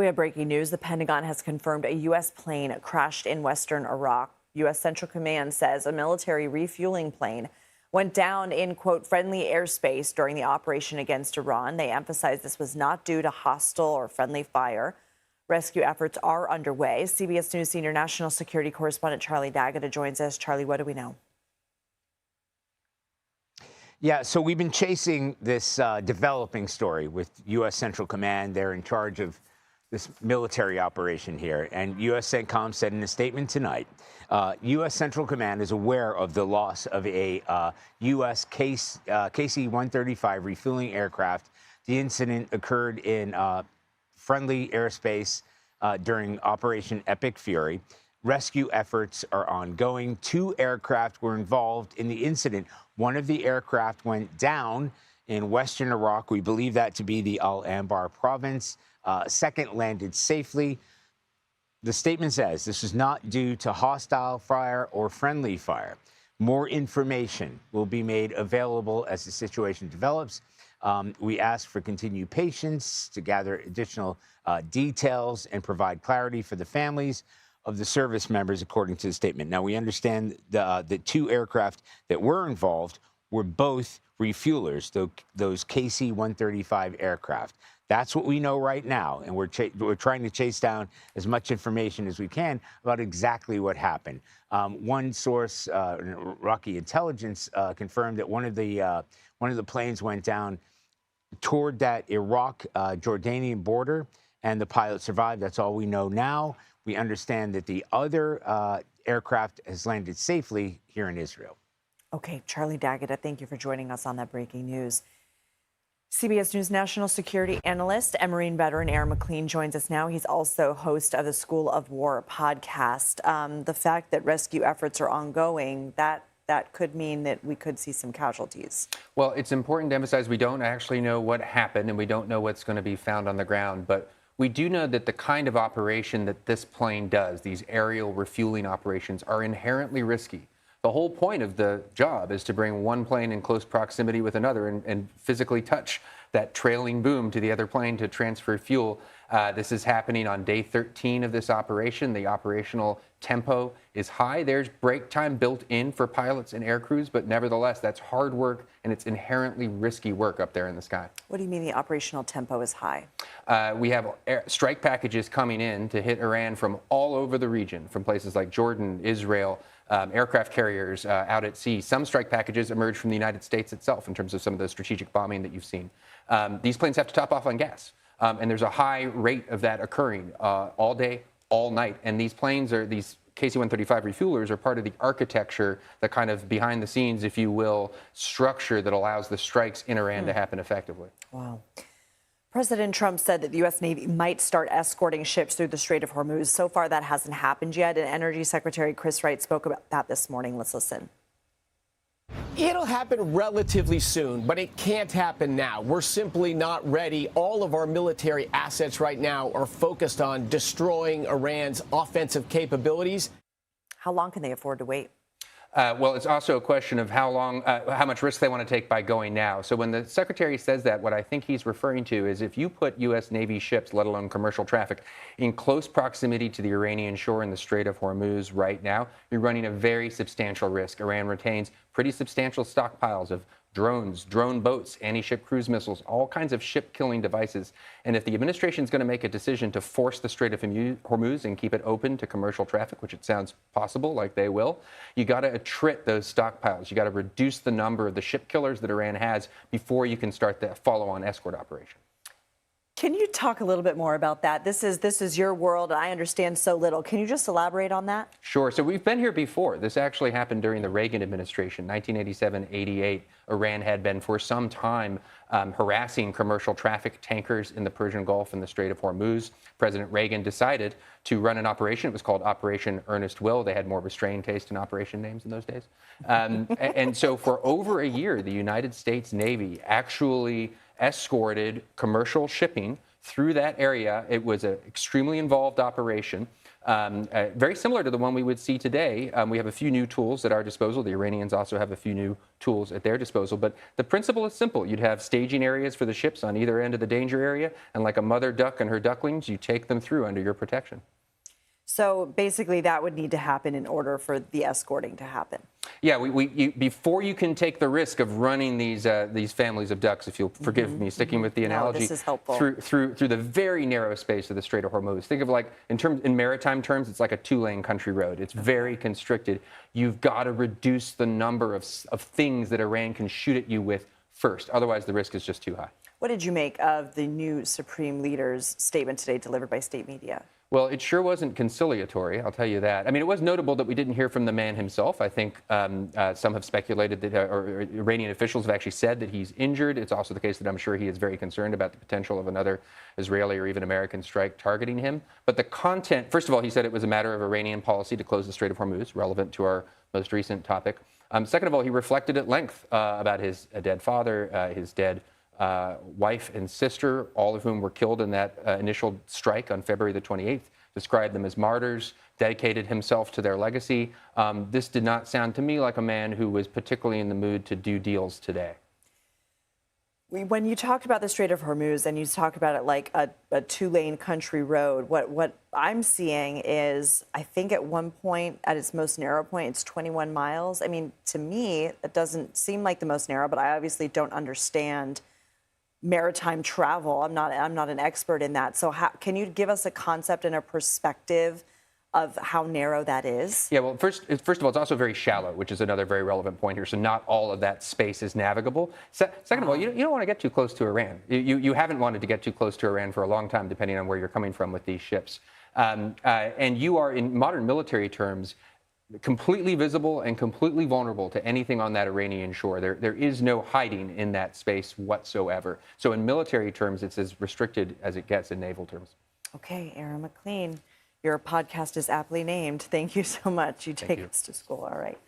We have breaking news. The Pentagon has confirmed a U.S. plane crashed in western Iraq. U.S. Central Command says a military refueling plane went down in, quote, friendly airspace during the operation against Iran. They emphasize this was not due to hostile or friendly fire. Rescue efforts are underway. CBS News senior national security correspondent Charlie D'Agata joins us. Charlie, what do we know? Yeah, so we've been chasing this developing story with U.S. Central Command. They're in charge of this military operation here. And U.S. CENTCOM said in a statement tonight, U.S. Central Command is aware of the loss of a U.S. KC-135 refueling aircraft. The incident occurred in friendly airspace during Operation Epic Fury. Rescue efforts are ongoing. 2 aircraft were involved in the incident. One of the aircraft went down in western Iraq. We believe that to be the Al Anbar province. Second landed safely. The statement says this is not due to hostile fire or friendly fire. More information will be made available as the situation develops. We ask for continued patience to gather additional details and provide clarity for the families of the service members, according to the statement. Now, we understand the 2 aircraft that were involved were both refuelers, those KC-135 aircraft. That's what we know right now, and we're trying to chase down as much information as we can about exactly what happened. One source, Iraqi intelligence, confirmed that one of the planes went down toward that Iraq-Jordanian border, and the pilot survived. That's all we know now. We understand that the other aircraft has landed safely here in Israel. Okay, Charlie D'Agata, thank you for joining us on that breaking news. CBS News national security analyst and Marine veteran MacLean joins us now. He's also host of the School of War podcast. The fact that rescue efforts are ongoing, that could mean that we could see some casualties. Well, it's important to emphasize we don't actually know what happened and we don't know what's going to be found on the ground. But we do know that the kind of operation that this plane does, these aerial refueling operations, are inherently risky. The whole point of the job is to bring one plane in close proximity with another and physically touch that trailing boom to the other plane to transfer fuel. This is happening on day 13 of this operation. The operational tempo is high. There's break time built in for pilots and air crews, but nevertheless, that's hard work and it's inherently risky work up there in the sky. What do you mean the operational tempo is high? We have strike packages coming in to hit Iran from all over the region, from places like Jordan, Israel, aircraft carriers out at sea. Some strike packages emerge from the United States itself in terms of some of the strategic bombing that you've seen. These planes have to top off on gas, and there's a high rate of that occurring all day, all night. And these planes are these KC-135 refuelers are part of the architecture, the kind of behind the scenes, if you will, structure that allows the strikes in Iran to happen effectively. Wow. President Trump said that the U.S. Navy might start escorting ships through the Strait of Hormuz. So far, that hasn't happened yet. And Energy Secretary Chris Wright spoke about that this morning. Let's listen. It'll happen relatively soon, but it can't happen now. We're simply not ready. All of our military assets right now are focused on destroying Iran's offensive capabilities. How long can they afford to wait? Well, it's also a question of how much risk they want to take by going now. So when the secretary says that, what I think he's referring to is if you put U.S. Navy ships, let alone commercial traffic, in close proximity to the Iranian shore in the Strait of Hormuz right now, you're running a very substantial risk. Iran retains pretty substantial stockpiles of drones, drone boats, anti-ship cruise missiles, all kinds of ship-killing devices. And if the administration is going to make a decision to force the Strait of Hormuz and keep it open to commercial traffic, which it sounds possible, like they will, you got to attrit those stockpiles. You got to reduce the number of the ship killers that Iran has before you can start the follow-on escort operation. Can you talk a little bit more about that? This is your world, and I understand so little. Can you just elaborate on that? Sure. So we've been here before. This actually happened during the Reagan administration, 1987-88. Iran had been for some time harassing commercial traffic tankers in the Persian Gulf and the Strait of Hormuz. President Reagan decided to run an operation. It was called Operation Earnest Will. They had more restrained taste in operation names in those days. And so for over a year, the United States Navy actually escorted commercial shipping through that area. It was an extremely involved operation. Very similar to the one we would see today. We have a few new tools at our disposal. The Iranians also have a few new tools at their disposal. But the principle is simple. You'd have staging areas for the ships on either end of the danger area. And like a mother duck and her ducklings, you take them through under your protection. So basically, that would need to happen in order for the escorting to happen. Yeah, before you can take the risk of running these families of ducks, if you'll forgive me, sticking with the analogy, this is helpful. through the very narrow space of the Strait of Hormuz. Think of like in maritime terms, it's like a 2-lane country road. It's very constricted. You've got to reduce the number of things that Iran can shoot at you with first. Otherwise, the risk is just too high. What did you make of the new Supreme Leader's statement today delivered by state media? Well, it sure wasn't conciliatory, I'll tell you that. I mean, it was notable that we didn't hear from the man himself. I think some have speculated that, or Iranian officials have actually said that he's injured. It's also the case that I'm sure he is very concerned about the potential of another Israeli or even American strike targeting him. But the content, first of all, he said it was a matter of Iranian policy to close the Strait of Hormuz, relevant to our most recent topic. Second of all, he reflected at length about his dead father, his dead wife and sister, all of whom were killed in that initial strike on February the 28th, described them as martyrs, dedicated himself to their legacy. This did not sound to me like a man who was particularly in the mood to do deals today. When you talked about the Strait of Hormuz and you talk about it like a 2-lane country road, what I'm seeing is, I think at one point, at its most narrow point, it's 21 miles. I mean, to me, it doesn't seem like the most narrow, but I obviously don't understand maritime travel. I'm not an expert in that. So can you give us a concept and a perspective of how narrow that is? Yeah, well, first of all, it's also very shallow, which is another very relevant point here. So not all of that space is navigable. Second of all, you don't want to get too close to Iran. You haven't wanted to get too close to Iran for a long time, depending on where you're coming from with these ships. And you are, in modern military terms, completely visible and completely vulnerable to anything on that Iranian shore. There is no hiding in that space whatsoever. So in military terms, it's as restricted as it gets in naval terms. Okay, Aaron MacLean, your podcast is aptly named. Thank you so much. You take us to school. All right.